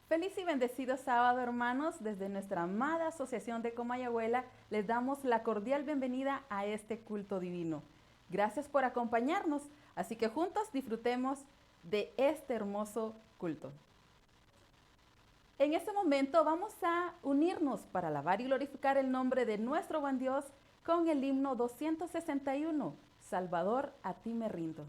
Feliz y bendecido sábado, hermanos. Desde nuestra amada Asociación de Comayagüela les damos la cordial bienvenida a este culto divino. Gracias por acompañarnos, así que juntos disfrutemos de este hermoso culto. En este momento vamos a unirnos para alabar y glorificar el nombre de nuestro buen Dios con el himno 261, Salvador, a ti me rindo.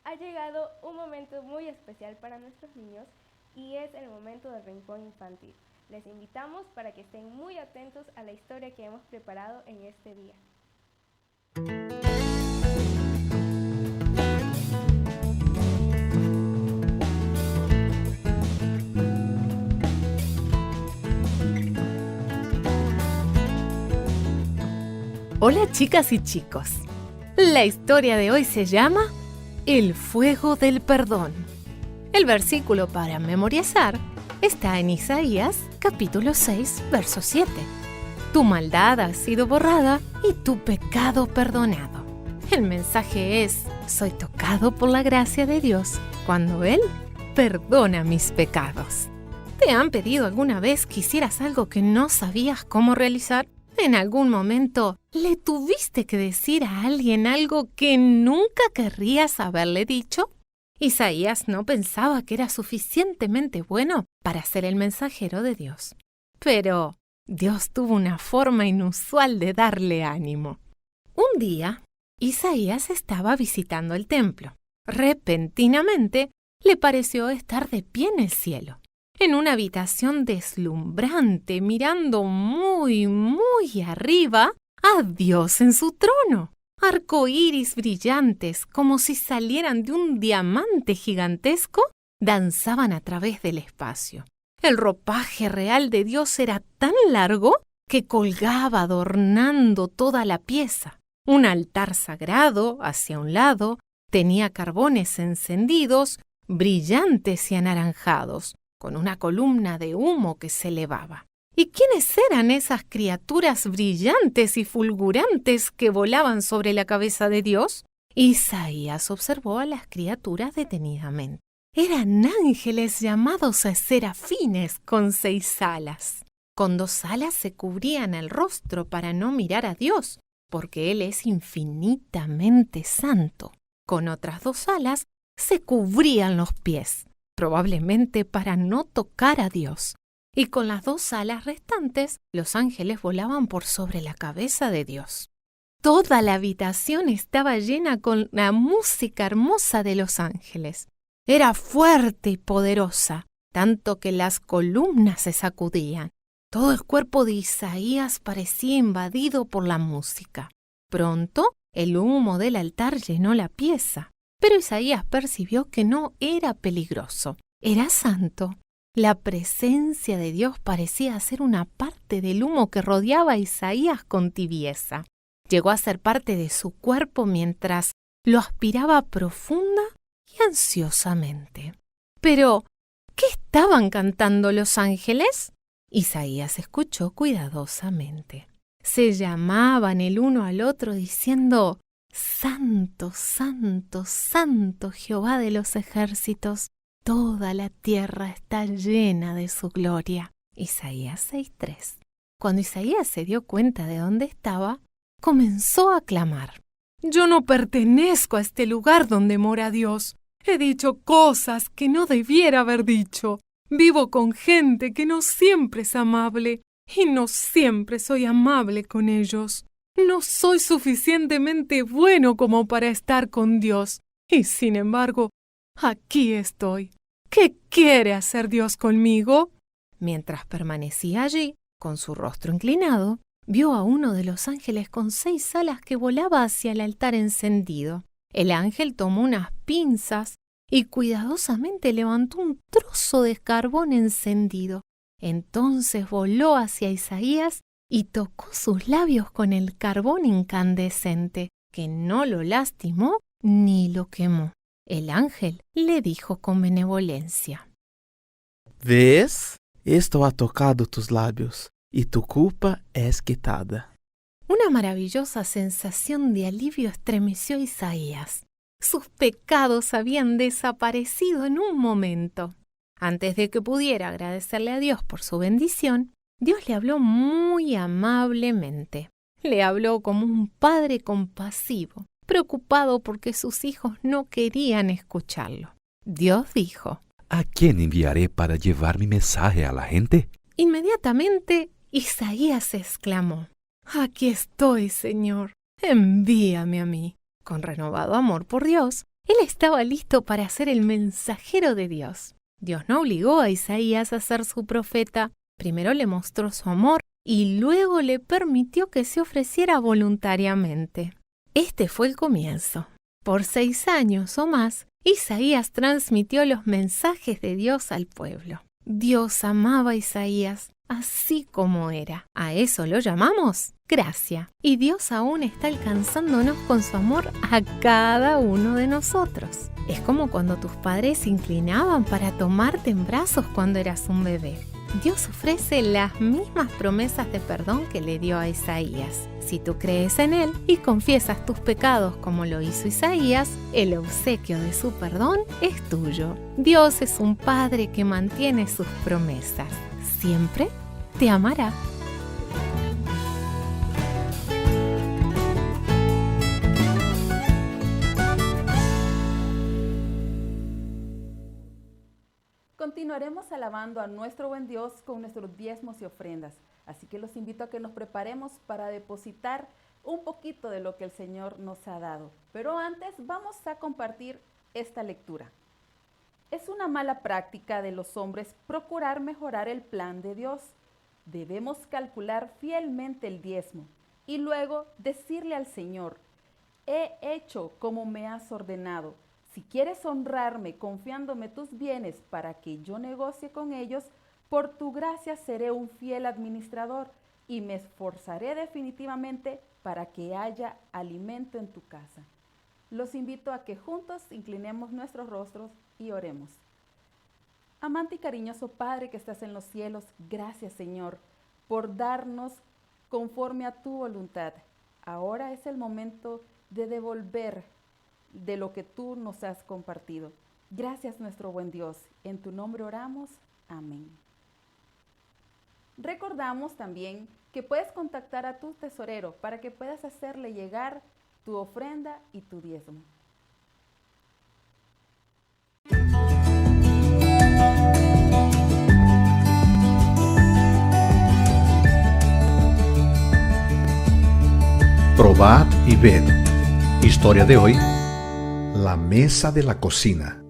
Ha llegado un momento muy especial para nuestros niños y es el momento del rincón infantil. Les invitamos para que estén muy atentos a la historia que hemos preparado en este día. Hola chicas y chicos. La historia de hoy se llama El fuego del perdón. El versículo para memorizar está en Isaías capítulo 6, verso 7. Tu maldad ha sido borrada y tu pecado perdonado. El mensaje es: soy tocado por la gracia de Dios cuando Él perdona mis pecados. ¿Te han pedido alguna vez que hicieras algo que no sabías cómo realizar? ¿En algún momento le tuviste que decir a alguien algo que nunca querrías haberle dicho? Isaías no pensaba que era suficientemente bueno para ser el mensajero de Dios. Pero Dios tuvo una forma inusual de darle ánimo. Un día, Isaías estaba visitando el templo. Repentinamente, le pareció estar de pie en el cielo, en una habitación deslumbrante, mirando muy, muy arriba a Dios en su trono. Arcoíris brillantes, como si salieran de un diamante gigantesco, danzaban a través del espacio. El ropaje real de Dios era tan largo que colgaba adornando toda la pieza. Un altar sagrado, hacia un lado, tenía carbones encendidos, brillantes y anaranjados, con una columna de humo que se elevaba. ¿Y quiénes eran esas criaturas brillantes y fulgurantes que volaban sobre la cabeza de Dios? Isaías observó a las criaturas detenidamente. Eran ángeles llamados serafines con 6 alas. Con 2 alas se cubrían el rostro para no mirar a Dios, porque Él es infinitamente santo. Con otras 2 alas se cubrían los pies, probablemente para no tocar a Dios. Y con las 2 alas restantes, los ángeles volaban por sobre la cabeza de Dios. Toda la habitación estaba llena con la música hermosa de los ángeles. Era fuerte y poderosa, tanto que las columnas se sacudían. Todo el cuerpo de Isaías parecía invadido por la música. Pronto, el humo del altar llenó la pieza, pero Isaías percibió que no era peligroso, era santo. La presencia de Dios parecía ser una parte del humo que rodeaba a Isaías con tibieza. Llegó a ser parte de su cuerpo mientras lo aspiraba profunda y ansiosamente. Pero, ¿qué estaban cantando los ángeles? Isaías escuchó cuidadosamente. Se llamaban el uno al otro diciendo: Santo, Santo, Santo Jehová de los ejércitos. Toda la tierra está llena de su gloria. Isaías 6:3. Cuando Isaías se dio cuenta de dónde estaba, comenzó a clamar: Yo no pertenezco a este lugar donde mora Dios. He dicho cosas que no debiera haber dicho. Vivo con gente que no siempre es amable y no siempre soy amable con ellos. No soy suficientemente bueno como para estar con Dios y sin embargo, aquí estoy. ¿Qué quiere hacer Dios conmigo? Mientras permanecía allí, con su rostro inclinado, vio a uno de los ángeles con 6 alas que volaba hacia el altar encendido. El ángel tomó unas pinzas y cuidadosamente levantó un trozo de carbón encendido. Entonces voló hacia Isaías y tocó sus labios con el carbón incandescente, que no lo lastimó ni lo quemó. El ángel le dijo con benevolencia: ¿Ves? Esto ha tocado tus labios y tu culpa es quitada. Una maravillosa sensación de alivio estremeció a Isaías. Sus pecados habían desaparecido en un momento. Antes de que pudiera agradecerle a Dios por su bendición, Dios le habló muy amablemente. Le habló como un padre compasivo, preocupado porque sus hijos no querían escucharlo. Dios dijo: ¿A quién enviaré para llevar mi mensaje a la gente? Inmediatamente Isaías exclamó: Aquí estoy, Señor, envíame a mí. Con renovado amor por Dios, él estaba listo para ser el mensajero de Dios. Dios no obligó a Isaías a ser su profeta. Primero le mostró su amor y luego le permitió que se ofreciera voluntariamente. Este fue el comienzo. Por 6 años o más, Isaías transmitió los mensajes de Dios al pueblo. Dios amaba a Isaías así como era. A eso lo llamamos gracia. Y Dios aún está alcanzándonos con su amor a cada uno de nosotros. Es como cuando tus padres se inclinaban para tomarte en brazos cuando eras un bebé. Dios ofrece las mismas promesas de perdón que le dio a Isaías. Si tú crees en Él y confiesas tus pecados como lo hizo Isaías, el obsequio de su perdón es tuyo. Dios es un Padre que mantiene sus promesas. Siempre te amará. Continuaremos alabando a nuestro buen Dios con nuestros diezmos y ofrendas. Así que los invito a que nos preparemos para depositar un poquito de lo que el Señor nos ha dado. Pero antes vamos a compartir esta lectura. Es una mala práctica de los hombres procurar mejorar el plan de Dios. Debemos calcular fielmente el diezmo y luego decirle al Señor: he hecho como me has ordenado. Si quieres honrarme confiándome tus bienes para que yo negocie con ellos, por tu gracia seré un fiel administrador y me esforzaré definitivamente para que haya alimento en tu casa. Los invito a que juntos inclinemos nuestros rostros y oremos. Amante y cariñoso Padre que estás en los cielos, gracias Señor por darnos conforme a tu voluntad. Ahora es el momento de devolver de lo que tú nos has compartido. Gracias nuestro buen Dios. En tu nombre oramos. Amén. Recordamos también que puedes contactar a tu tesorero para que puedas hacerle llegar tu ofrenda y tu diezmo. Probad y ved. Historia de hoy: la mesa de la cocina.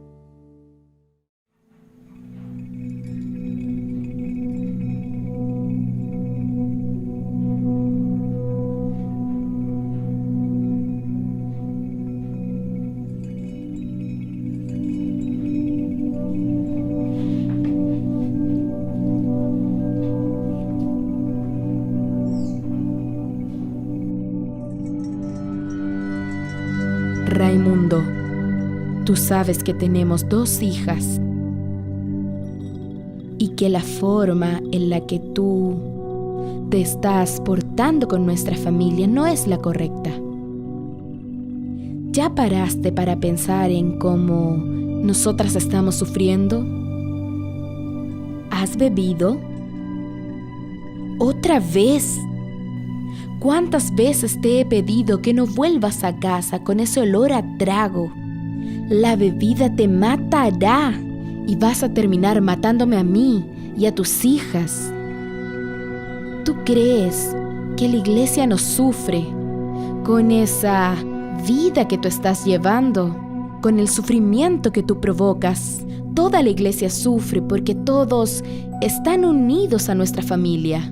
Raimundo, tú sabes que tenemos 2 hijas y que la forma en la que tú te estás portando con nuestra familia no es la correcta. ¿Ya paraste para pensar en cómo nosotras estamos sufriendo? ¿Has bebido? ¿Otra vez? ¿Cuántas veces te he pedido que no vuelvas a casa con ese olor a trago? La bebida te matará y vas a terminar matándome a mí y a tus hijas. ¿Tú crees que la iglesia no sufre con esa vida que tú estás llevando, con el sufrimiento que tú provocas? Toda la iglesia sufre porque todos están unidos a nuestra familia.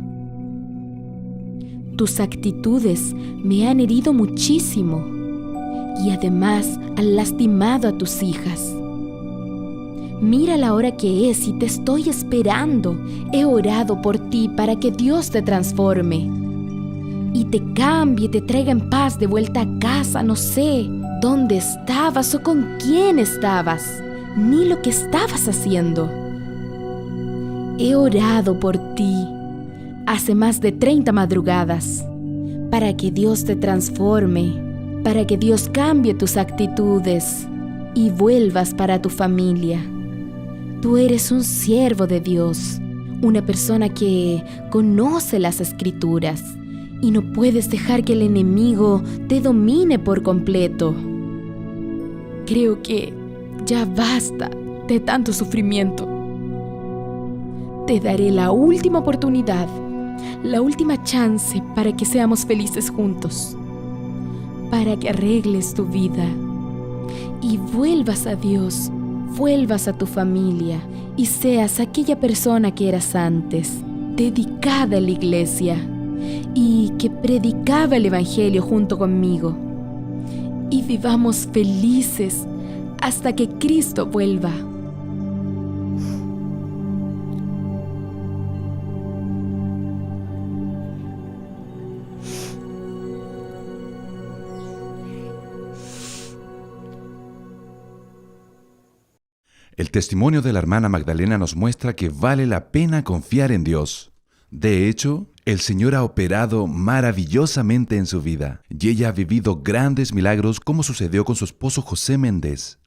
Tus actitudes me han herido muchísimo y además han lastimado a tus hijas. Mira la hora que es y te estoy esperando. He orado por ti para que Dios te transforme y te cambie, te traiga en paz de vuelta a casa. No sé dónde estabas o con quién estabas, ni lo que estabas haciendo. He orado por ti hace más de 30 madrugadas, para que Dios te transforme, para que Dios cambie tus actitudes y vuelvas para tu familia. Tú eres un siervo de Dios, una persona que conoce las Escrituras y no puedes dejar que el enemigo te domine por completo. Creo que ya basta de tanto sufrimiento. Te daré la última oportunidad, la última chance para que seamos felices juntos, para que arregles tu vida y vuelvas a Dios, vuelvas a tu familia y seas aquella persona que eras antes, dedicada a la iglesia y que predicaba el Evangelio junto conmigo. Y vivamos felices hasta que Cristo vuelva. El testimonio de la hermana Magdalena nos muestra que vale la pena confiar en Dios. De hecho, el Señor ha operado maravillosamente en su vida y ella ha vivido grandes milagros como sucedió con su esposo José Méndez.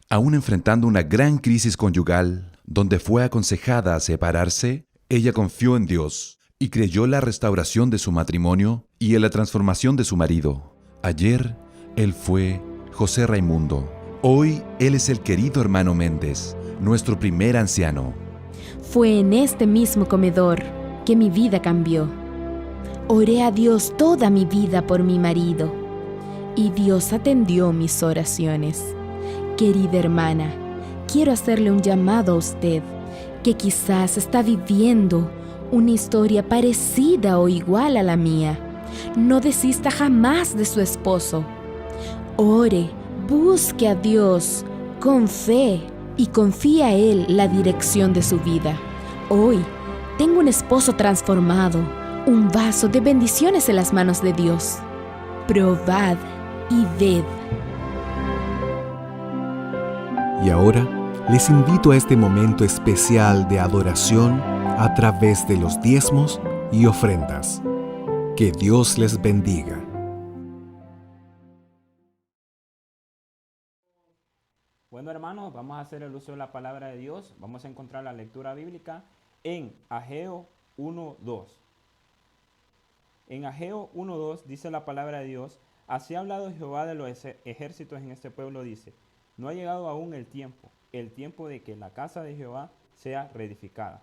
Aún enfrentando una gran crisis conyugal, donde fue aconsejada a separarse, ella confió en Dios y creyó la restauración de su matrimonio y en la transformación de su marido. Ayer, él fue José Raimundo. Hoy, él es el querido hermano Méndez, nuestro primer anciano. Fue en este mismo comedor que mi vida cambió. Oré a Dios toda mi vida por mi marido y Dios atendió mis oraciones. Querida hermana, quiero hacerle un llamado a usted que quizás está viviendo una historia parecida o igual a la mía. No desista jamás de su esposo. Ore, busque a Dios con fe y confía a Él la dirección de su vida. Hoy tengo un esposo transformado, un vaso de bendiciones en las manos de Dios. Probad y ved. Y ahora les invito a este momento especial de adoración a través de los diezmos y ofrendas. Que Dios les bendiga. Bueno, hermanos, vamos a hacer el uso de la palabra de Dios. Vamos a encontrar la lectura bíblica en Ageo 1:2. En Ageo 1:2 dice la palabra de Dios: así ha hablado Jehová de los ejércitos en este pueblo, dice: no ha llegado aún el tiempo de que la casa de Jehová sea reedificada.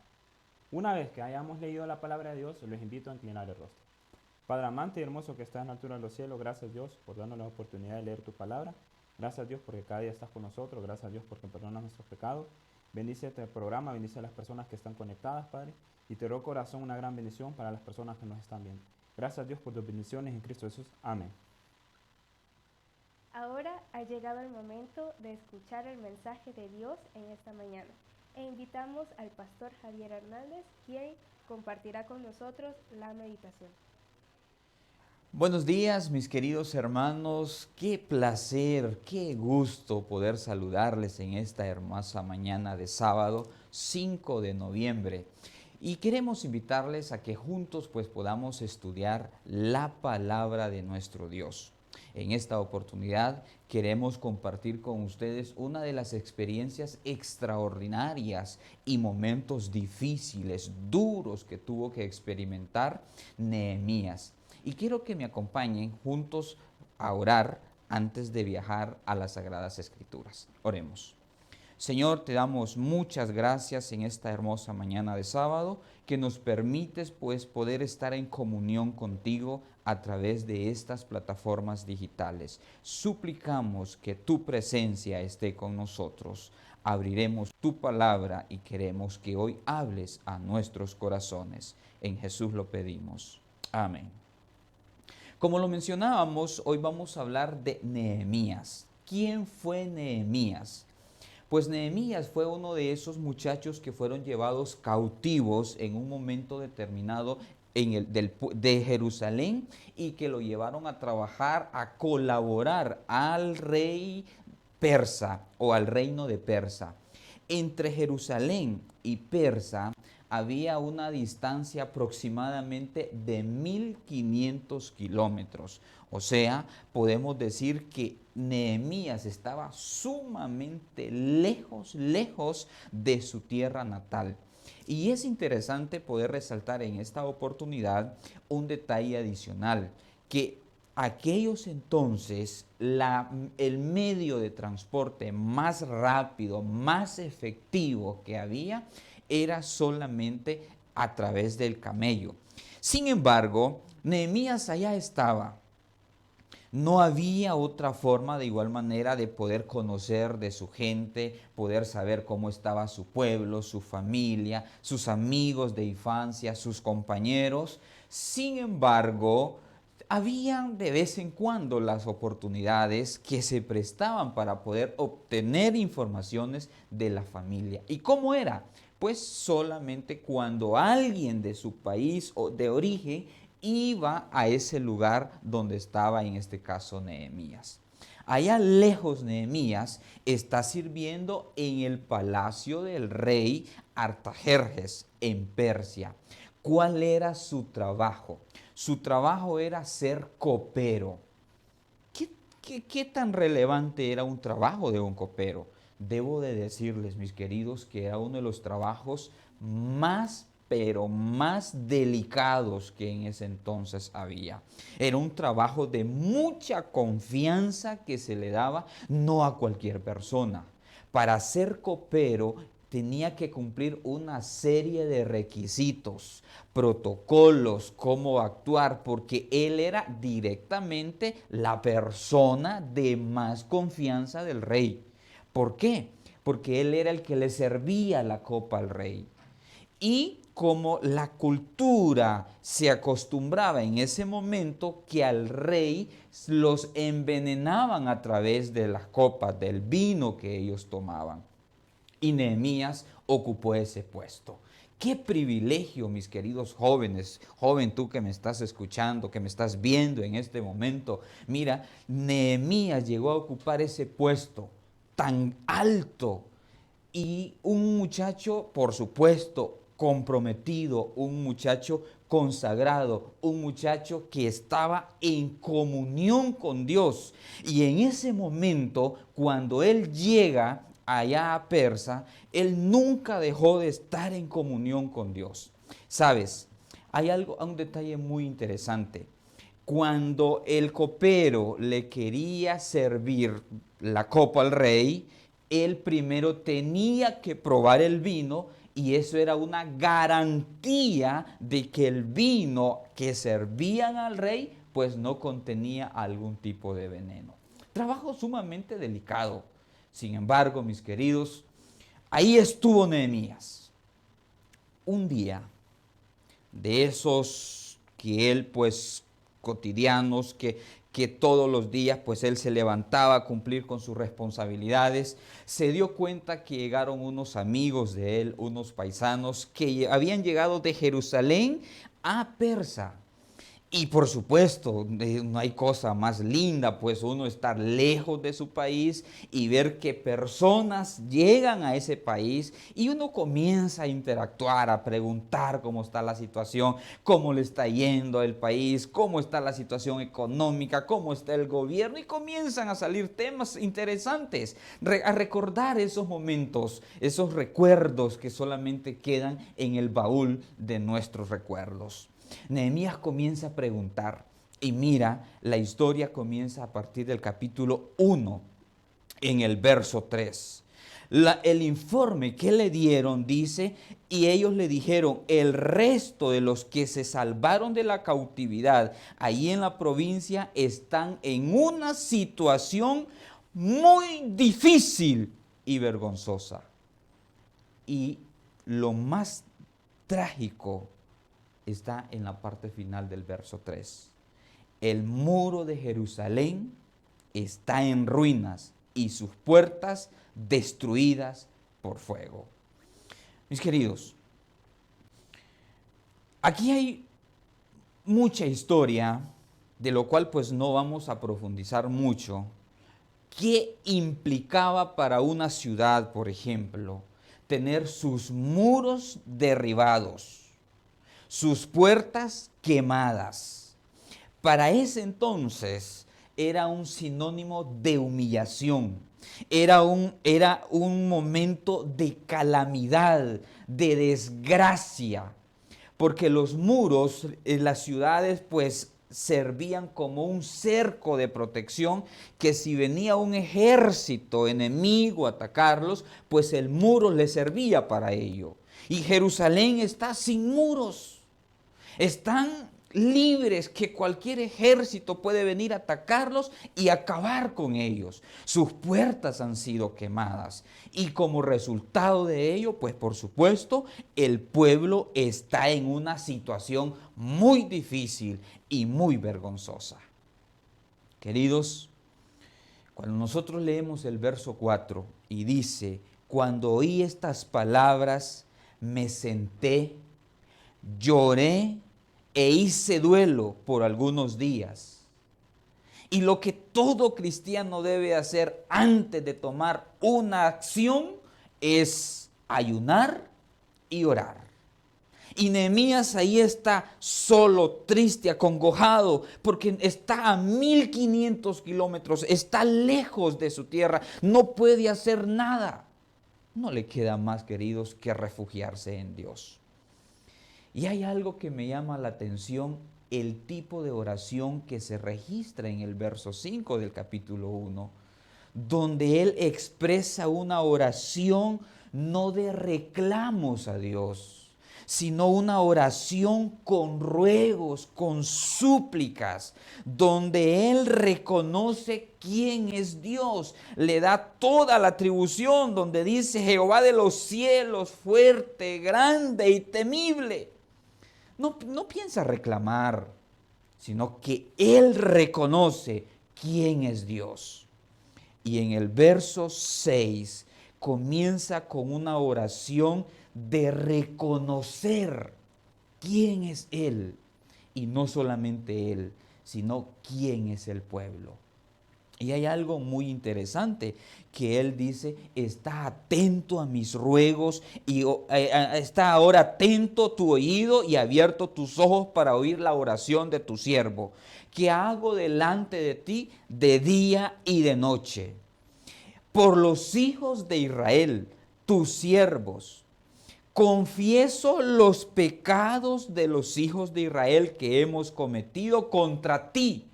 Una vez que hayamos leído la palabra de Dios, les invito a inclinar el rostro. Padre amante y hermoso que estás en la altura de los cielos, gracias Dios por darnos la oportunidad de leer tu palabra. Gracias Dios porque cada día estás con nosotros. Gracias Dios porque perdonas nuestros pecados. Bendice este programa, bendice a las personas que están conectadas, Padre. Y te ruego, corazón, una gran bendición para las personas que nos están viendo. Gracias Dios por tus bendiciones en Cristo Jesús. Amén. Ahora ha llegado el momento de escuchar el mensaje de Dios en esta mañana. E invitamos al pastor Javier Hernández, quien compartirá con nosotros la meditación. Buenos días, mis queridos hermanos. Qué placer, qué gusto poder saludarles en esta hermosa mañana de sábado 5 de noviembre. Y queremos invitarles a que juntos podamos estudiar la palabra de nuestro Dios. En esta oportunidad queremos compartir con ustedes una de las experiencias extraordinarias y momentos difíciles, duros que tuvo que experimentar Nehemías. Y quiero que me acompañen juntos a orar antes de viajar a las Sagradas Escrituras. Oremos. Señor, te damos muchas gracias en esta hermosa mañana de sábado, que nos permites poder estar en comunión contigo a través de estas plataformas digitales. Suplicamos que tu presencia esté con nosotros. Abriremos tu palabra y queremos que hoy hables a nuestros corazones. En Jesús lo pedimos. Amén. Como lo mencionábamos, hoy vamos a hablar de Nehemías. ¿Quién fue Nehemías? Pues Nehemías fue uno de esos muchachos que fueron llevados cautivos en un momento determinado de Jerusalén y que lo llevaron a trabajar, a colaborar al rey persa o al reino de Persa. Entre Jerusalén y Persa había una distancia aproximadamente de 1500 kilómetros. O sea, podemos decir que Nehemías estaba sumamente lejos de su tierra natal. Y es interesante poder resaltar en esta oportunidad un detalle adicional, que aquellos entonces el medio de transporte más rápido, más efectivo que había, era solamente a través del camello. Sin embargo, Nehemías allá estaba. No había otra forma de igual manera de poder conocer de su gente, poder saber cómo estaba su pueblo, su familia, sus amigos de infancia, sus compañeros. Sin embargo, habían de vez en cuando las oportunidades que se prestaban para poder obtener informaciones de la familia. ¿Y cómo era? Pues solamente cuando alguien de su país o de origen iba a ese lugar donde estaba en este caso Nehemías. Allá lejos Nehemías está sirviendo en el palacio del rey Artajerjes en Persia, ¿Cuál era su trabajo? Su trabajo era ser copero. ¿Qué tan relevante era un trabajo de un copero? Debo de decirles, mis queridos, que era uno de los trabajos más, pero más delicados que en ese entonces había. Era un trabajo de mucha confianza que se le daba no a cualquier persona. Para ser copero tenía que cumplir una serie de requisitos, protocolos, cómo actuar, porque él era directamente la persona de más confianza del rey. ¿Por qué? Porque él era el que le servía la copa al rey. Y como la cultura se acostumbraba en ese momento que al rey los envenenaban a través de las copas, del vino que ellos tomaban. Y Nehemías ocupó ese puesto. Qué privilegio, mis queridos jóvenes, joven tú que me estás escuchando, que me estás viendo en este momento. Mira, Nehemías llegó a ocupar ese puesto tan alto y un muchacho, por supuesto, comprometido, un muchacho consagrado, un muchacho que estaba en comunión con Dios. Y en ese momento, cuando él llega allá a Persa, él nunca dejó de estar en comunión con Dios. ¿Sabes? Hay un detalle muy interesante. Cuando el copero le quería servir la copa al rey, él primero tenía que probar el vino y eso era una garantía de que el vino que servían al rey pues no contenía algún tipo de veneno. Trabajo sumamente delicado. Sin embargo, mis queridos, ahí estuvo Nehemías. Un día de esos que él pues cotidianos, que todos los días pues él se levantaba a cumplir con sus responsabilidades, se dio cuenta que llegaron unos amigos de él, unos paisanos que habían llegado de Jerusalén a Persa. Y por supuesto, no hay cosa más linda, pues uno estar lejos de su país y ver que personas llegan a ese país y uno comienza a interactuar, a preguntar cómo está la situación, cómo le está yendo el país, cómo está la situación económica, cómo está el gobierno y comienzan a salir temas interesantes, a recordar esos momentos, esos recuerdos que solamente quedan en el baúl de nuestros recuerdos. Nehemías comienza a preguntar y mira, la historia comienza a partir del capítulo 1 en el verso 3. El informe que le dieron dice, y ellos le dijeron, el resto de los que se salvaron de la cautividad ahí en la provincia están en una situación muy difícil y vergonzosa. Y lo más trágico está en la parte final del verso 3. El muro de Jerusalén está en ruinas y sus puertas destruidas por fuego. Mis queridos, aquí hay mucha historia, de lo cual pues no vamos a profundizar mucho. ¿Qué implicaba para una ciudad, por ejemplo, tener sus muros derribados, sus puertas quemadas? Para ese entonces era un sinónimo de humillación, era un momento de calamidad, de desgracia, porque los muros en las ciudades pues servían como un cerco de protección, que si venía un ejército enemigo a atacarlos, pues el muro les servía para ello. Y Jerusalén está sin muros. Están libres, que cualquier ejército puede venir a atacarlos y acabar con ellos. Sus puertas han sido quemadas y como resultado de ello, pues por supuesto, el pueblo está en una situación muy difícil y muy vergonzosa. Queridos, cuando nosotros leemos el verso 4 y dice, cuando oí estas palabras, me senté, lloré e hice duelo por algunos días. Y lo que todo cristiano debe hacer antes de tomar una acción es ayunar y orar. Y Nehemías ahí está solo, triste, acongojado, porque está a 1500 kilómetros, está lejos de su tierra, no puede hacer nada. No le queda más, queridos, que refugiarse en Dios. Y hay algo que me llama la atención, el tipo de oración que se registra en el verso 5 del capítulo 1, donde él expresa una oración no de reclamos a Dios, sino una oración con ruegos, con súplicas, donde él reconoce quién es Dios, le da toda la atribución, donde dice Jehová de los cielos, fuerte, grande y temible. No piensa reclamar, sino que él reconoce quién es Dios. Y en el verso 6 comienza con una oración de reconocer quién es Él. Y no solamente Él, sino quién es el pueblo. Y hay algo muy interesante que Él dice, está atento a mis ruegos y está ahora atento tu oído y abierto tus ojos para oír la oración de tu siervo, que hago delante de ti de día y de noche. Por los hijos de Israel, tus siervos, confieso los pecados de los hijos de Israel que hemos cometido contra ti.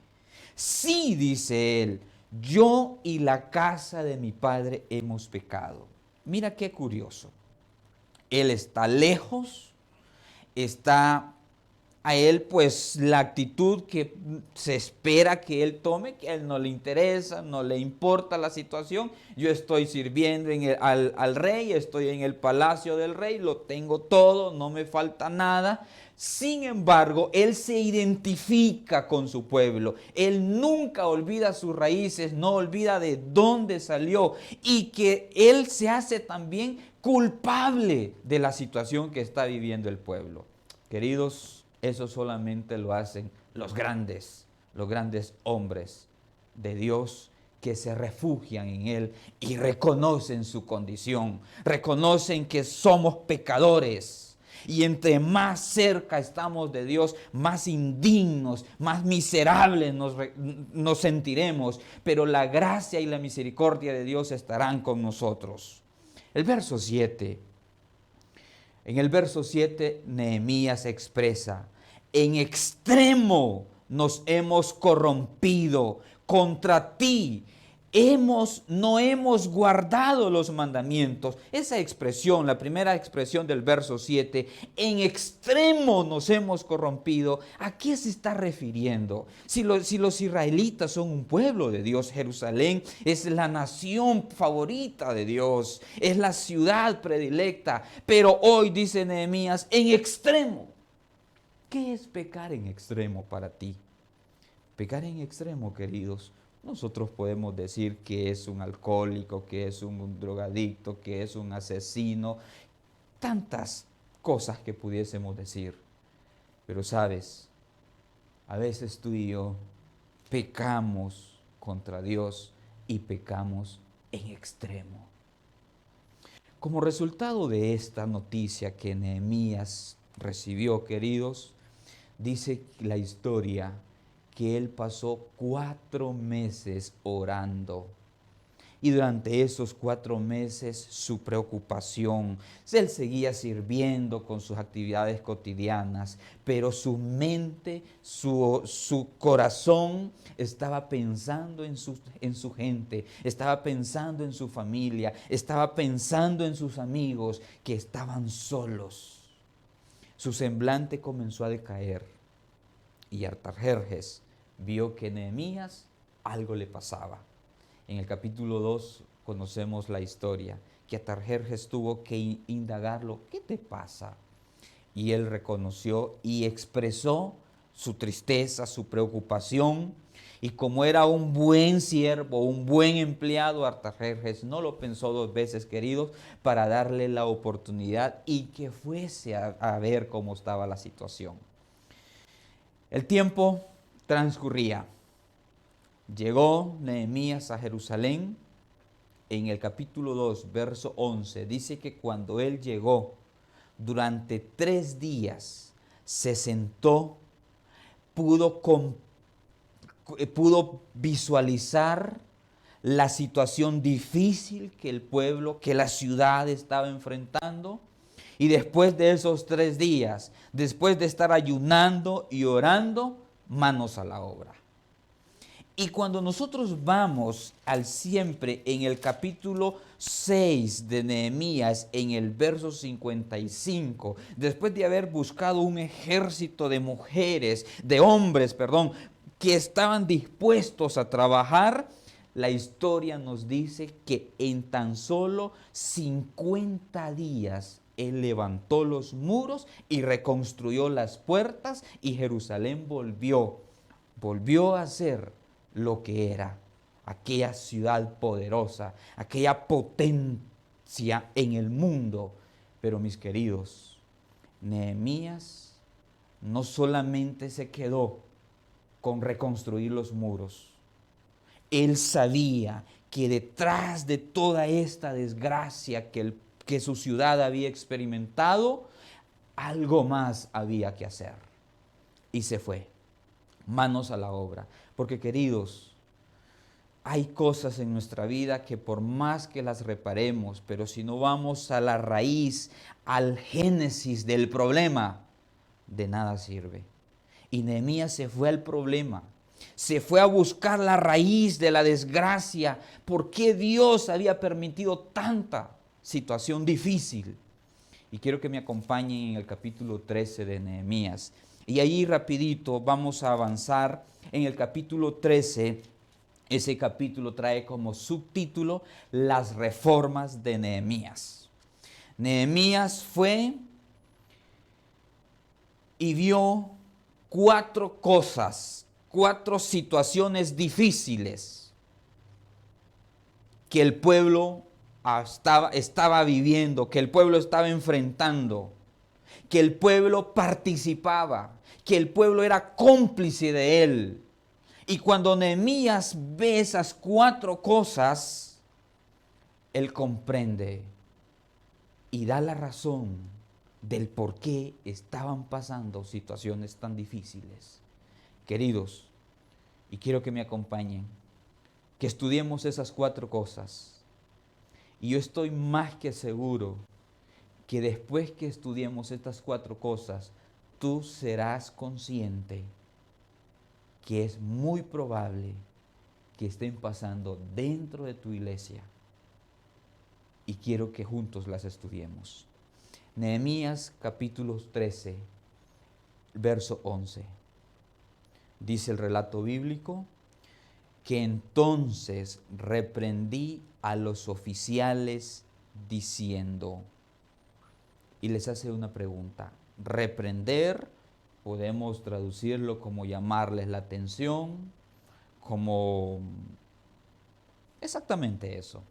Sí, dice él, yo y la casa de mi padre hemos pecado. Mira qué curioso. Él está lejos, está a él pues la actitud que se espera que él tome, que a él no le interesa, no le importa la situación. Yo estoy sirviendo al rey, estoy en el palacio del rey, lo tengo todo, no me falta nada. Sin embargo, él se identifica con su pueblo. Él nunca olvida sus raíces, no olvida de dónde salió y que él se hace también culpable de la situación que está viviendo el pueblo. Queridos, eso solamente lo hacen los grandes hombres de Dios que se refugian en Él y reconocen su condición, reconocen que somos pecadores. Y entre más cerca estamos de Dios, más indignos, más miserables nos sentiremos. Pero la gracia y la misericordia de Dios estarán con nosotros. El verso 7. En el verso 7, Nehemías expresa, en extremo nos hemos corrompido contra ti. No hemos guardado los mandamientos. Esa expresión, la primera expresión del verso 7, en extremo nos hemos corrompido. ¿A qué se está refiriendo? Si los israelitas son un pueblo de Dios, Jerusalén es la nación favorita de Dios, es la ciudad predilecta. Pero hoy dice Nehemías, en extremo. ¿Qué es pecar en extremo para ti? Pecar en extremo, queridos, nosotros podemos decir que es un alcohólico, que es un drogadicto, que es un asesino, tantas cosas que pudiésemos decir. Pero sabes, a veces tú y yo pecamos contra Dios y pecamos en extremo. Como resultado de esta noticia que Nehemías recibió, queridos, dice la historia que él pasó 4 meses orando. Y durante esos 4 meses su preocupación, él seguía sirviendo con sus actividades cotidianas, pero su mente, su corazón estaba pensando en su gente, estaba pensando en su familia, estaba pensando en sus amigos que estaban solos. Su semblante comenzó a decaer y Artajerjes vio que Nehemías algo le pasaba. En el capítulo 2 conocemos la historia, que Artajerjes tuvo que indagarlo, ¿qué te pasa? Y él reconoció y expresó su tristeza, su preocupación, y como era un buen siervo, un buen empleado, Artajerjes no lo pensó 2 veces, queridos, para darle la oportunidad y que fuese a ver cómo estaba la situación. El tiempo transcurría. Llegó Nehemías a Jerusalén. En el capítulo 2, verso 11, dice que cuando él llegó, durante 3 días se sentó, pudo visualizar la situación difícil que el pueblo, que la ciudad estaba enfrentando. Y después de esos 3 días, después de estar ayunando y orando, manos a la obra. Y cuando nosotros vamos al siempre en el capítulo 6 de Nehemías, en el verso 55, después de haber buscado un ejército de mujeres, de hombres, que estaban dispuestos a trabajar, la historia nos dice que en tan solo 50 días él levantó los muros y reconstruyó las puertas, y Jerusalén volvió a ser lo que era, aquella ciudad poderosa, aquella potencia en el mundo. Pero mis queridos, Nehemías no solamente se quedó con reconstruir los muros. Él sabía que detrás de toda esta desgracia que su ciudad había experimentado, algo más había que hacer. Y se fue, manos a la obra. Porque, queridos, hay cosas en nuestra vida que por más que las reparemos, pero si no vamos a la raíz, al génesis del problema, de nada sirve. Y Nehemías se fue al problema. Se fue a buscar la raíz de la desgracia. ¿Por qué Dios había permitido tanta situación difícil? Y quiero que me acompañen en el capítulo 13 de Nehemías. Y ahí rapidito vamos a avanzar en el capítulo 13. Ese capítulo trae como subtítulo las reformas de Nehemías. Nehemías fue y vio 4 cosas, 4 situaciones difíciles que el pueblo estaba viviendo, que el pueblo estaba enfrentando, que el pueblo participaba, que el pueblo era cómplice de él. Y cuando Nehemías ve esas 4 cosas, él comprende y da la razón del por qué estaban pasando situaciones tan difíciles. Queridos, y quiero que me acompañen, que estudiemos esas 4 cosas. Y yo estoy más que seguro que después que estudiemos estas 4 cosas, tú serás consciente que es muy probable que estén pasando dentro de tu iglesia. Y quiero que juntos las estudiemos. Nehemías capítulo 13, verso 11. Dice el relato bíblico que entonces reprendí a los oficiales diciendo, y les hace una pregunta. Reprender, podemos traducirlo como llamarles la atención, como exactamente eso.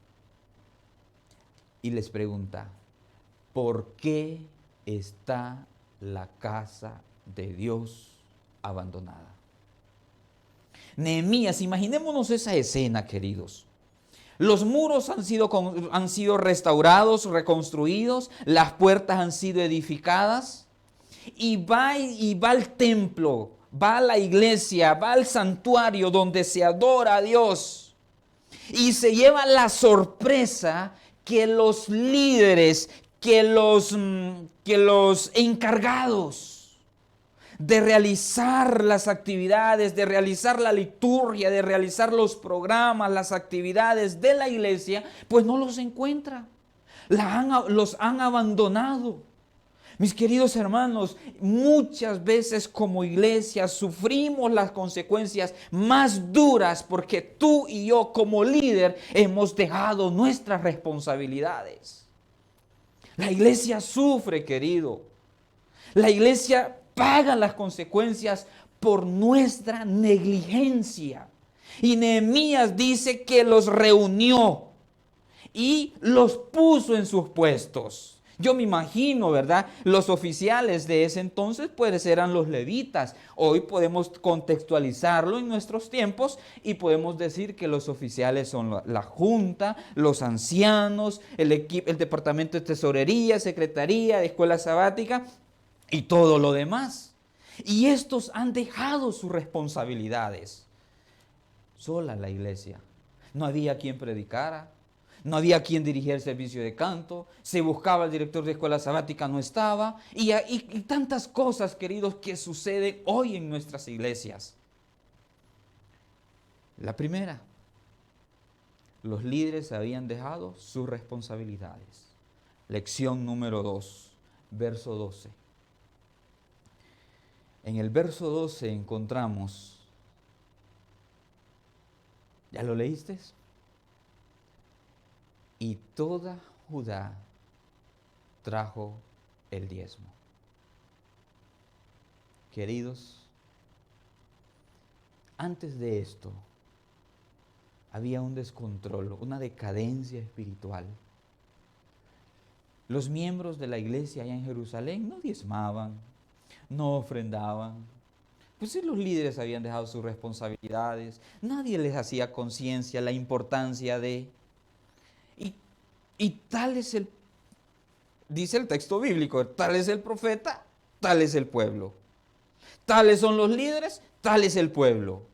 Y les pregunta, ¿por qué está la casa de Dios abandonada? Nehemías, imaginémonos esa escena, queridos. Los muros han sido restaurados, reconstruidos, las puertas han sido edificadas, y va al templo, va a la iglesia, va al santuario donde se adora a Dios, y se lleva la sorpresa que los líderes, que los encargados de realizar las actividades, de realizar la liturgia, de realizar los programas, las actividades de la iglesia, pues no los encuentra. Los han abandonado. Mis queridos hermanos, muchas veces como iglesia sufrimos las consecuencias más duras porque tú y yo como líder hemos dejado nuestras responsabilidades. La iglesia sufre, querido. La iglesia paga las consecuencias por nuestra negligencia. Y Nehemías dice que los reunió y los puso en sus puestos. Yo me imagino, ¿verdad? Los oficiales de ese entonces pues eran los levitas. Hoy podemos contextualizarlo en nuestros tiempos y podemos decir que los oficiales son la junta, los ancianos, el departamento de tesorería, secretaría, de escuela sabática y todo lo demás. Y estos han dejado sus responsabilidades. Sola la iglesia. No había quien predicara. No había quien dirigiera el servicio de canto, se buscaba el director de escuela sabática, no estaba, y tantas cosas, queridos, que suceden hoy en nuestras iglesias. La primera, los líderes habían dejado sus responsabilidades. Lección número 2, verso 12. En el verso 12 encontramos, ¿ya lo leíste? Y toda Judá trajo el diezmo. Queridos, antes de esto había un descontrol, una decadencia espiritual. Los miembros de la iglesia allá en Jerusalén no diezmaban, no ofrendaban. Pues sí, los líderes habían dejado sus responsabilidades, nadie les hacía conciencia la importancia de... Y tal es dice el texto bíblico, tal es el profeta, tal es el pueblo. Tales son los líderes, tal es el pueblo.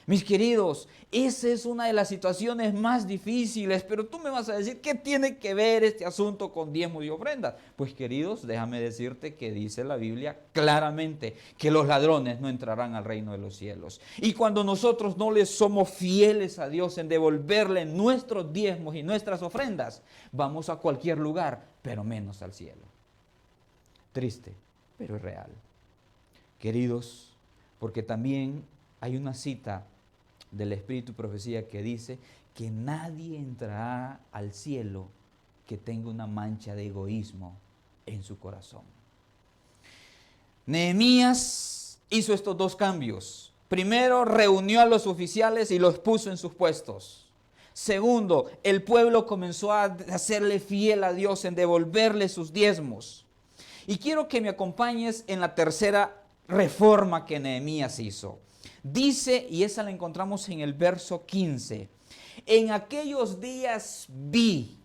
Mis queridos, esa es una de las situaciones más difíciles, pero tú me vas a decir, ¿qué tiene que ver este asunto con diezmos y ofrendas? Pues queridos, déjame decirte que dice la Biblia claramente que los ladrones no entrarán al reino de los cielos. Y cuando nosotros no les somos fieles a Dios en devolverle nuestros diezmos y nuestras ofrendas, vamos a cualquier lugar, pero menos al cielo. Triste, pero es real. Queridos, porque también hay una cita del Espíritu y Profecía que dice que nadie entrará al cielo que tenga una mancha de egoísmo en su corazón. Nehemías hizo estos dos cambios. Primero, reunió a los oficiales y los puso en sus puestos. Segundo, el pueblo comenzó a hacerle fiel a Dios en devolverle sus diezmos. Y quiero que me acompañes en la tercera reforma que Nehemías hizo. Dice, y esa la encontramos en el verso 15, en aquellos días vi.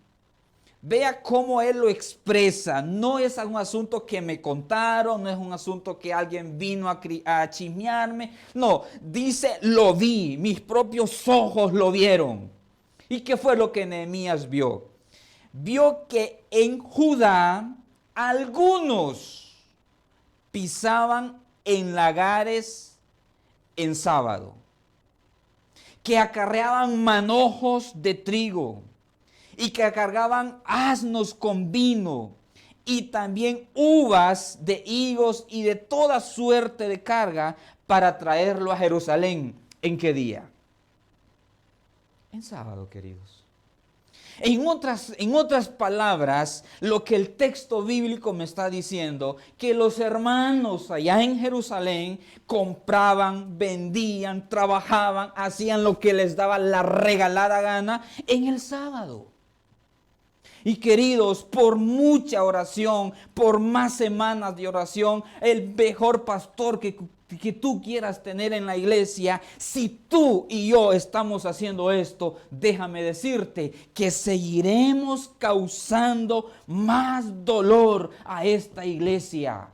Vea cómo él lo expresa. No es un asunto que me contaron, no es un asunto que alguien vino a chismearme. No, dice, lo vi, mis propios ojos lo vieron. ¿Y qué fue lo que Nehemías vio? Vio que en Judá algunos pisaban en lagares en sábado, que acarreaban manojos de trigo y que cargaban asnos con vino y también uvas de higos y de toda suerte de carga para traerlo a Jerusalén. ¿En qué día? En sábado, queridos. En otras palabras, lo que el texto bíblico me está diciendo, que los hermanos allá en Jerusalén compraban, vendían, trabajaban, hacían lo que les daba la regalada gana en el sábado. Y queridos, por mucha oración, por más semanas de oración, el mejor pastor que tú quieras tener en la iglesia, si tú y yo estamos haciendo esto, déjame decirte que seguiremos causando más dolor a esta iglesia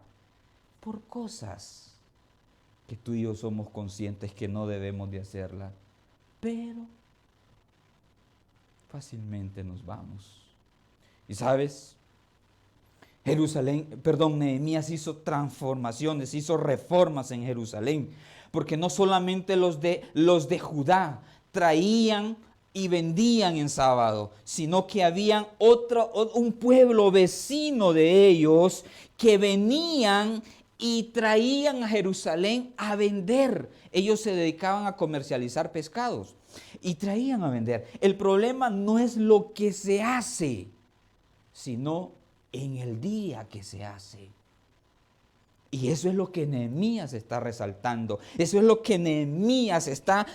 por cosas que tú y yo somos conscientes que no debemos de hacerlas, pero fácilmente nos vamos. Y sabes, Nehemías hizo transformaciones, hizo reformas en Jerusalén, porque no solamente los de Judá traían y vendían en sábado, sino que habían un pueblo vecino de ellos que venían y traían a Jerusalén a vender. Ellos se dedicaban a comercializar pescados y traían a vender. El problema no es lo que se hace, sino en el día que se hace. Y eso es lo que Nehemías está resaltando. Eso es lo que Nehemías está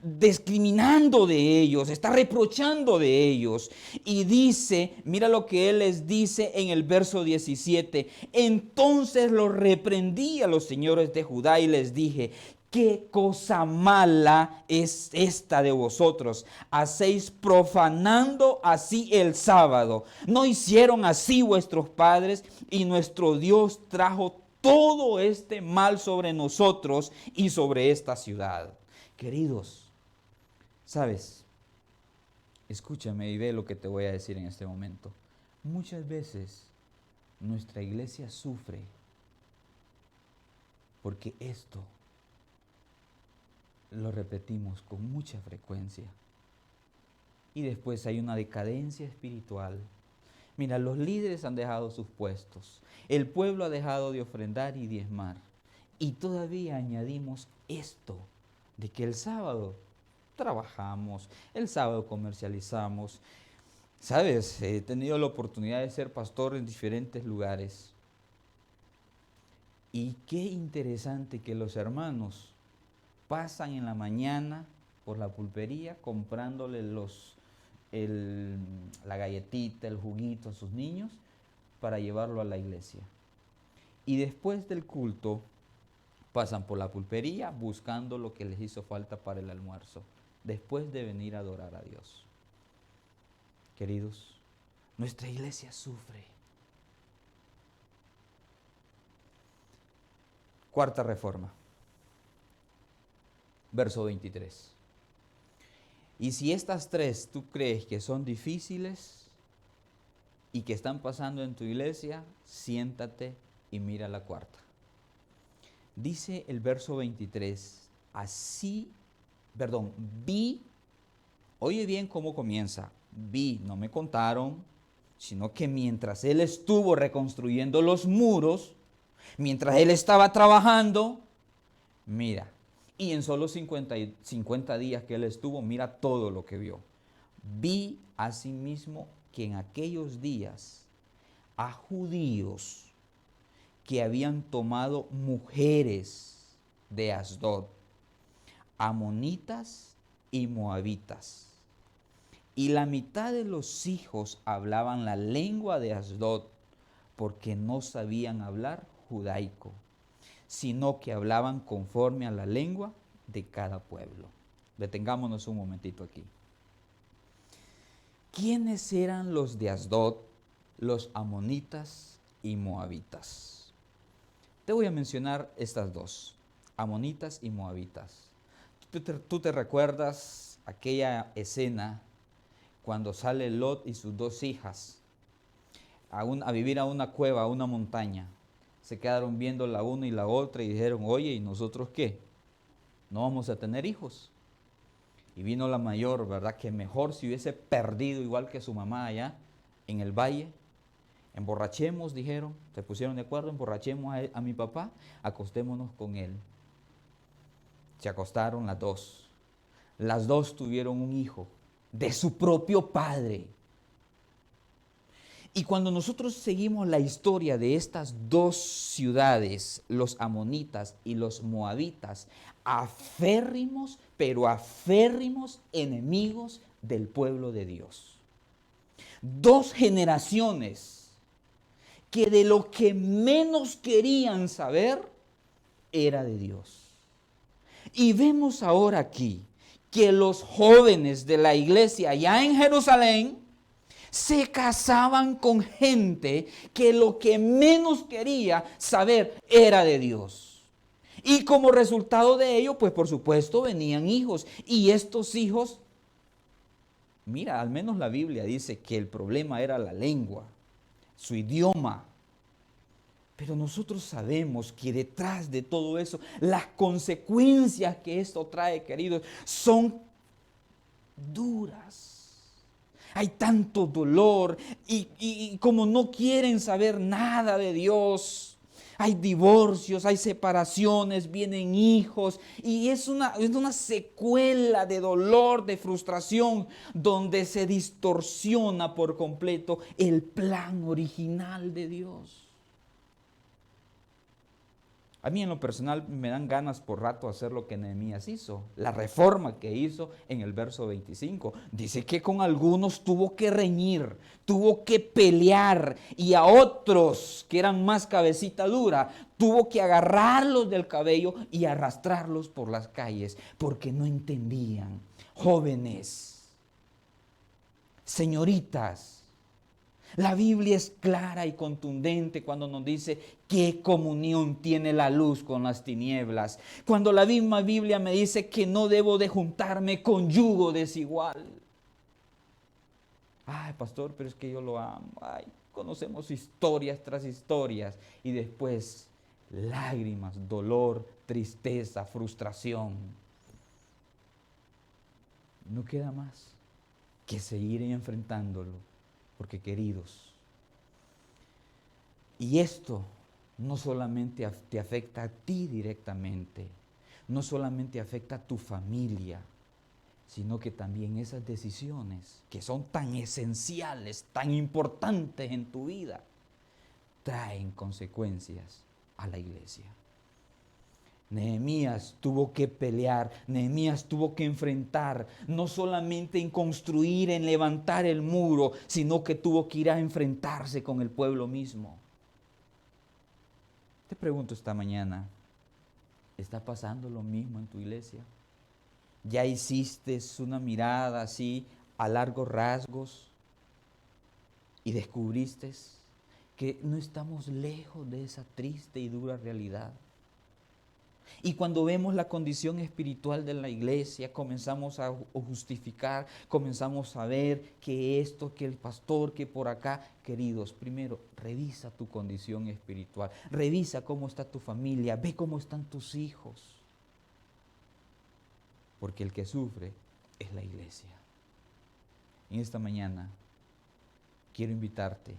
discriminando de ellos, está reprochando de ellos. Y dice, mira lo que él les dice en el verso 17. Entonces los reprendí a los señores de Judá y les dije, ¿qué cosa mala es esta de vosotros? Hacéis profanando así el sábado. ¿No hicieron así vuestros padres? Y nuestro Dios trajo todo este mal sobre nosotros y sobre esta ciudad. Queridos, ¿sabes? Escúchame y ve lo que te voy a decir en este momento. Muchas veces nuestra iglesia sufre porque esto lo repetimos con mucha frecuencia. Y después hay una decadencia espiritual. Mira, los líderes han dejado sus puestos. El pueblo ha dejado de ofrendar y diezmar. Y todavía añadimos esto, de que el sábado trabajamos, el sábado comercializamos. Sabes, he tenido la oportunidad de ser pastor en diferentes lugares. Y qué interesante que los hermanos pasan en la mañana por la pulpería comprándole la galletita, el juguito a sus niños para llevarlo a la iglesia. Y después del culto pasan por la pulpería buscando lo que les hizo falta para el almuerzo, después de venir a adorar a Dios. Queridos, nuestra iglesia sufre. Cuarta reforma. Verso 23. Y si estas tres tú crees que son difíciles y que están pasando en tu iglesia, siéntate y mira la cuarta. Dice el verso 23, vi, oye bien cómo comienza, vi, no me contaron, sino que mientras él estuvo reconstruyendo los muros, mientras él estaba trabajando, mira, y en solo 50 días que él estuvo, mira todo lo que vio. Vi asimismo que en aquellos días a judíos que habían tomado mujeres de Asdod, amonitas y moabitas. Y la mitad de los hijos hablaban la lengua de Asdod, porque no sabían hablar judaico, sino que hablaban conforme a la lengua de cada pueblo. Detengámonos un momentito aquí. ¿Quiénes eran los de Asdod, los amonitas y moabitas? Te voy a mencionar estas dos, amonitas y moabitas. ¿Tú te recuerdas aquella escena cuando sale Lot y sus dos hijas a vivir a una cueva, a una montaña? Se quedaron viendo la una y la otra y dijeron, oye, ¿y nosotros qué? No vamos a tener hijos. Y vino la mayor, ¿verdad? Que mejor si hubiese perdido igual que su mamá allá en el valle. Emborrachemos, dijeron, se pusieron de acuerdo, emborrachemos a mi papá, acostémonos con él. Se acostaron las dos. Las dos tuvieron un hijo de su propio padre. Y cuando nosotros seguimos la historia de estas dos ciudades, los amonitas y los moabitas, aférrimos, pero aférrimos enemigos del pueblo de Dios. Dos generaciones que de lo que menos querían saber era de Dios. Y vemos ahora aquí que los jóvenes de la iglesia allá en Jerusalén se casaban con gente que lo que menos quería saber era de Dios. Y como resultado de ello, pues por supuesto venían hijos. Y estos hijos, mira, al menos la Biblia dice que el problema era la lengua, su idioma. Pero nosotros sabemos que detrás de todo eso, las consecuencias que esto trae, queridos, son duras. Hay tanto dolor y como no quieren saber nada de Dios, hay divorcios, hay separaciones, vienen hijos y es una secuela de dolor, de frustración, donde se distorsiona por completo el plan original de Dios. A mí en lo personal me dan ganas por rato hacer lo que Nehemías hizo, la reforma que hizo en el verso 25. Dice que con algunos tuvo que reñir, tuvo que pelear, y a otros que eran más cabecita dura, tuvo que agarrarlos del cabello y arrastrarlos por las calles, porque no entendían. Jóvenes, señoritas, la Biblia es clara y contundente cuando nos dice qué comunión tiene la luz con las tinieblas. Cuando la misma Biblia me dice que no debo de juntarme con yugo desigual. Ay, pastor, pero es que yo lo amo. Ay, conocemos historias tras historias y después lágrimas, dolor, tristeza, frustración. No queda más que seguir enfrentándolo. Porque queridos, y esto no solamente te afecta a ti directamente, no solamente afecta a tu familia, sino que también esas decisiones que son tan esenciales, tan importantes en tu vida, traen consecuencias a la iglesia. Nehemías tuvo que pelear, Nehemías tuvo que enfrentar, no solamente en construir, en levantar el muro, sino que tuvo que ir a enfrentarse con el pueblo mismo. Te pregunto esta mañana, ¿está pasando lo mismo en tu iglesia? ¿Ya hiciste una mirada así a largos rasgos y descubriste que no estamos lejos de esa triste y dura realidad? Y cuando vemos la condición espiritual de la iglesia, comenzamos a justificar, comenzamos a ver que esto, que el pastor, que por acá. Queridos, primero, revisa tu condición espiritual, revisa cómo está tu familia, ve cómo están tus hijos. Porque el que sufre es la iglesia. En esta mañana quiero invitarte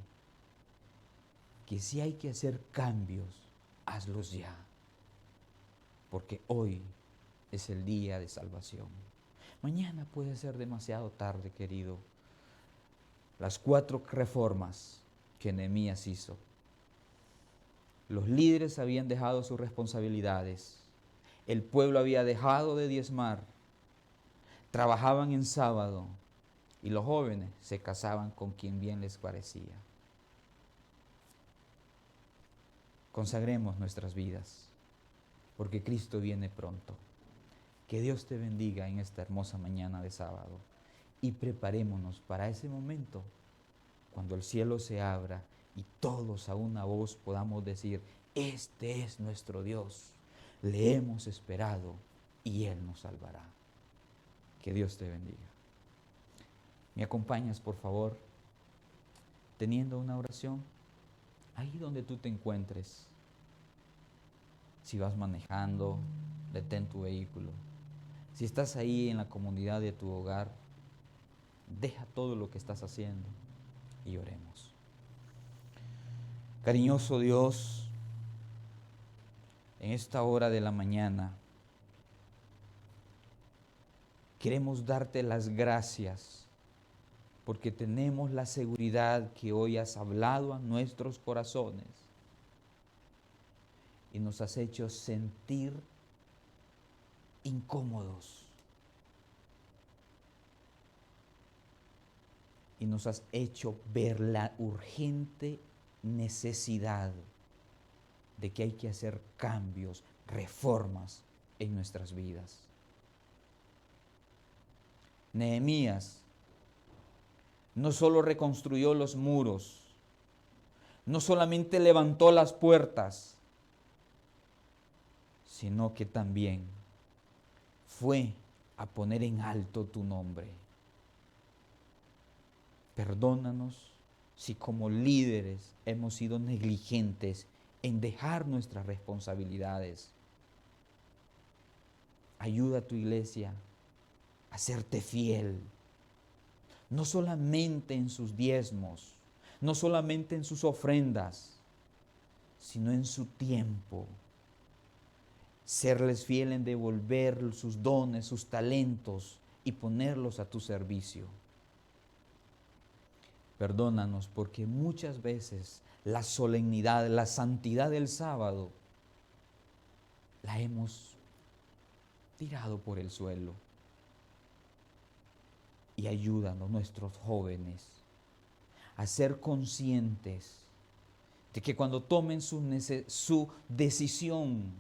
que si hay que hacer cambios, hazlos ya. Porque hoy es el día de salvación. Mañana puede ser demasiado tarde, querido. Las 4 reformas que Nehemías hizo. Los líderes habían dejado sus responsabilidades. El pueblo había dejado de diezmar. Trabajaban en sábado. Y los jóvenes se casaban con quien bien les parecía. Consagremos nuestras vidas, porque Cristo viene pronto. Que Dios te bendiga en esta hermosa mañana de sábado y preparémonos para ese momento cuando el cielo se abra y todos a una voz podamos decir: este es nuestro Dios, le hemos esperado y Él nos salvará. Que Dios te bendiga. ¿Me acompañas, por favor, teniendo una oración? Ahí donde tú te encuentres. Si vas manejando, detén tu vehículo. Si estás ahí en la comunidad de tu hogar, deja todo lo que estás haciendo y oremos. Cariñoso Dios, en esta hora de la mañana, queremos darte las gracias porque tenemos la seguridad que hoy has hablado a nuestros corazones y nos has hecho sentir incómodos y nos has hecho ver la urgente necesidad de que hay que hacer cambios, reformas en nuestras vidas. Nehemías no solo reconstruyó los muros, no solamente levantó las puertas, sino que también fue a poner en alto tu nombre. Perdónanos si como líderes hemos sido negligentes en dejar nuestras responsabilidades. Ayuda a tu iglesia a serte fiel, no solamente en sus diezmos, no solamente en sus ofrendas, sino en su tiempo. Serles fiel en devolver sus dones, sus talentos y ponerlos a tu servicio. Perdónanos porque muchas veces la solemnidad, la santidad del sábado la hemos tirado por el suelo. Y ayúdanos, nuestros jóvenes, a ser conscientes de que cuando tomen su decisión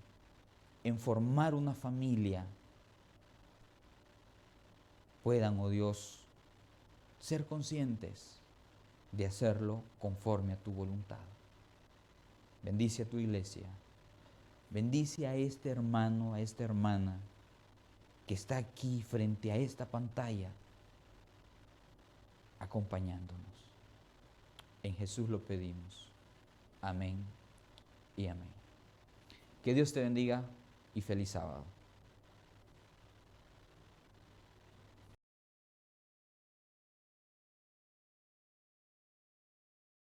en formar una familia, puedan, oh Dios, ser conscientes de hacerlo conforme a tu voluntad. Bendice a tu iglesia. Bendice a este hermano, a esta hermana que está aquí frente a esta pantalla, acompañándonos. En Jesús lo pedimos. Amén y amén. Que Dios te bendiga y feliz sábado.